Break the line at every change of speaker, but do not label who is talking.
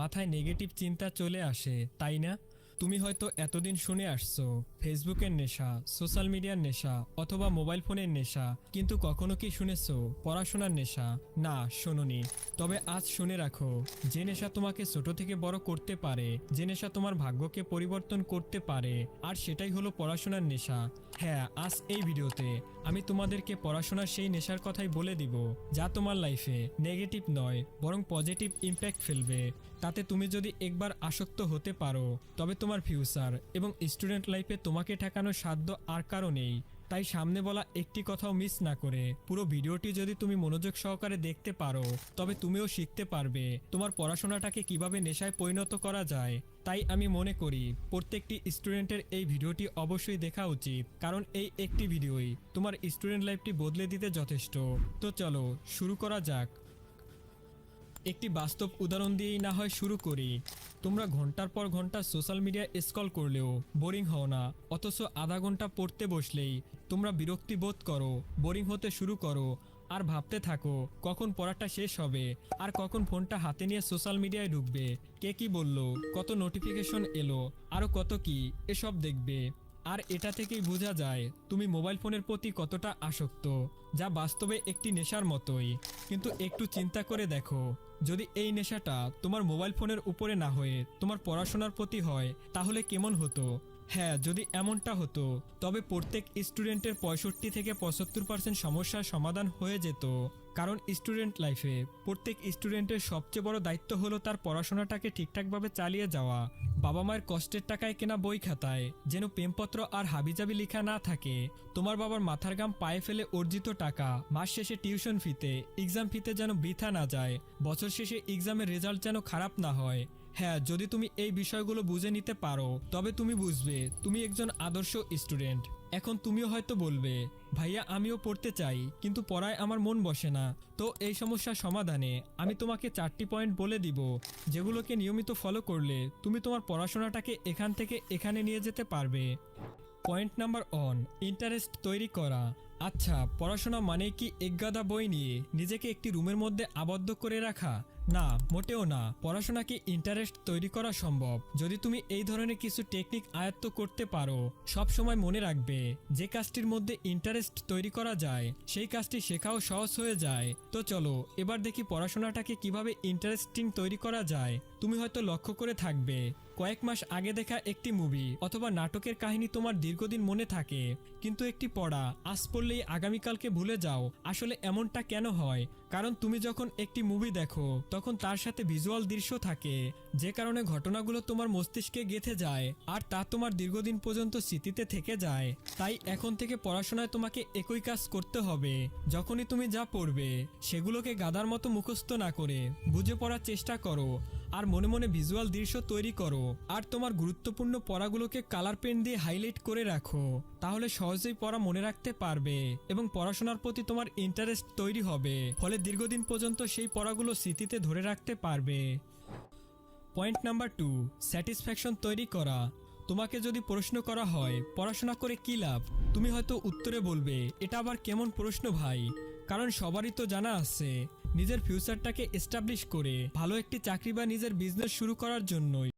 মাথায় নেগেটিভ চিন্তা চলে আসে, তাই না? তুমি হয়তো এতদিন শুনে আসছো ফেসবুকের নেশা, সোশ্যাল মিডিয়ার নেশা অথবা মোবাইল ফোনের নেশা, কিন্তু কখনো কি শুনেছো পড়াশোনার নেশা? না, শোনোনি। তবে আজ শুনে রাখো, যে নেশা তোমাকে ছোট থেকে বড় করতে পারে, যে নেশা তোমার ভাগ্যকে পরিবর্তন করতে পারে, আর সেটাই হলো পড়াশোনার নেশা। হ্যাঁ, আজ এই ভিডিওতে আমি তোমাদেরকে পড়াশোনার সেই নেশার কথাই বলে দিব, যা তোমার লাইফে নেগেটিভ নয় বরং পজিটিভ ইম্প্যাক্ট ফেলবে। তাতে তুমি যদি একবার আসক্ত হতে পারো, তবে তোমার ফিউচার এবং স্টুডেন্ট লাইফে তোমাকে ঠেকানোর সাধ্য আর কারো নেই। তাই সামনে বলা একটি কথাও মিস না করে পুরো ভিডিওটি যদি তুমি মনোযোগ সহকারে দেখতে পারো, তবে তুমিও শিখতে পারবে তোমার পড়াশোনাটাকে কিভাবে নেশায় পরিণত করা যায়। তাই আমি মনে করি প্রত্যেকটি স্টুডেন্টের এই ভিডিওটি অবশ্যই দেখা উচিত, কারণ এই একটি ভিডিওই তোমার স্টুডেন্ট লাইফটি বদলে দিতে যথেষ্ট। তো চলো শুরু করা যাক। একটি বাস্তব উদাহরণ দিয়েই না হয় শুরু করি। তোমরা ঘন্টার পর ঘন্টা সোশ্যাল মিডিয়া স্ক্রল করলেও বোরিং হও না, অথচ আধা ঘন্টা পড়তে বসলেই তোমরা বিরক্তি বোধ করো, বোরিং হতে শুরু করো, আর ভাবতে থাকো কখন পড়াটা শেষ হবে আর কখন ফোনটা হাতে নিয়ে সোশ্যাল মিডিয়ায় ঢুকবে। কে কি বলল, কত নোটিফিকেশন এলো, আরও কত কি, এসব দেখবে। আর এটা থেকেই বোঝা যায় তুমি মোবাইল ফোনের প্রতি কতটা আসক্ত, যা বাস্তবে একটি নেশার মতোই। কিন্তু একটু চিন্তা করে দেখো, যদি এই নেশাটা তোমার মোবাইল ফোনের উপরে না হয়ে তোমার পড়াশোনার প্রতি হয়, তাহলে কেমন হতো? হ্যাঁ, যদি এমনটা হতো, তবে প্রত্যেক স্টুডেন্টের 65 থেকে 75% সমস্যার সমাধান হয়ে যেত। কারণ স্টুডেন্ট লাইফে প্রত্যেক স্টুডেন্টের সবচেয়ে বড় দায়িত্ব হলো তার পড়াশোনাটাকে ঠিকঠাকভাবে চালিয়ে যাওয়া। বাবা মায়ের কষ্টের টাকায় কেনা বই খাতায় যেন প্রেমপত্র আর হাবিজাবি লেখা না থাকে। তোমার বাবার মাথার ঘাম পায়ে ফেলে অর্জিত টাকা মাস শেষে টিউশন ফিতে, এক্সাম ফিতে যেন বৃথা না যায়, বছর শেষে এক্সামের রেজাল্ট যেন খারাপ না হয়। হ্যাঁ, যদি তুমি এই বিষয়গুলো বুঝে নিতে পারো, তবে তুমি বুঝবে তুমি একজন আদর্শ স্টুডেন্ট। এখন তুমিও হয়তো বলবে, ভাইয়া আমিও পড়তে চাই কিন্তু পড়ায় আমার মন বসে না। তো এই সমস্যার সমাধানে আমি তোমাকে 4টি পয়েন্ট বলে দিব, যেগুলোকে নিয়মিত ফলো করলে তুমি তোমার পড়াশোনাটাকে এখান থেকে এখানে নিয়ে যেতে পারবে। পয়েন্ট নাম্বার 1, ইন্টারেস্ট তৈরি করা। আচ্ছা, পড়াশোনা মানে কি একগাদা বই নিয়ে নিজেকে একটি রুমের মধ্যে আবদ্ধ করে রাখা? না, মোটেও না। পড়াশোনাকে ইন্টারেস্ট তৈরি করা সম্ভব যদি তুমি এই ধরনের কিছু টেকনিক আয়ত্ত করতে পারো। সব সময় মনে রাখবে, যে কাজটির মধ্যে ইন্টারেস্ট তৈরি করা যায় সেই কাজটি শেখাও সহজ হয়ে যায়। তো চলো এবার দেখি পড়াশোনাটাকে কিভাবে ইন্টারেস্টিং তৈরি করা যায়। তুমি হয়তো লক্ষ্য করে থাকবে, কয়েক মাস আগে দেখা একটি মুভি অথবা নাটকের কাহিনী তোমার দীর্ঘদিন মনে থাকে, কিন্তু একটি পড়া আজ পড়লেই আগামীকালকে ভুলে যাও। আসলে এমনটা কেন হয়? কারণ তুমি যখন একটি মুভি দেখো তখন তার সাথে ভিজুয়াল দৃশ্য থাকে, যে কারণে ঘটনাগুলো তোমার মস্তিষ্কে গেঁথে যায় আর তা তোমার দীর্ঘদিন পর্যন্ত স্মৃতিতে থেকে যায়। তাই এখন থেকে পড়াশোনায় তোমাকে একই কাজ করতে হবে। যখনই তুমি যা পড়বে সেগুলোকে গাধার মতো মুখস্থ না করে বুঝে পড়ার চেষ্টা করো, আর মনে মনে ভিজুয়াল দৃশ্য তৈরি করো। আর তোমার গুরুত্বপূর্ণ পড়াগুলোকে কালার পেন দিয়ে হাইলাইট করে রাখো, তাহলে সহজেই পড়া মনে রাখতে পারবে এবং পড়াশোনার প্রতি তোমার ইন্টারেস্ট তৈরি হবে। ফলে দীর্ঘদিন পর্যন্ত সেই পড়াগুলো স্মৃতিতে ধরে রাখতে পারবে। পয়েন্ট নাম্বার 2, স্যাটিসফ্যাকশন তৈরি করা। তোমাকে যদি প্রশ্ন করা হয় পড়াশোনা করে কি লাভ, তুমি হয়তো উত্তরে বলবে, এটা আবার কেমন প্রশ্ন ভাই? কারণ সবারই তো জানা আছে, নিজের ফিউচারটাকে এস্টাবলিশ করে ভালো একটি চাকরি বা নিজের বিজনেস শুরু করার জন্যই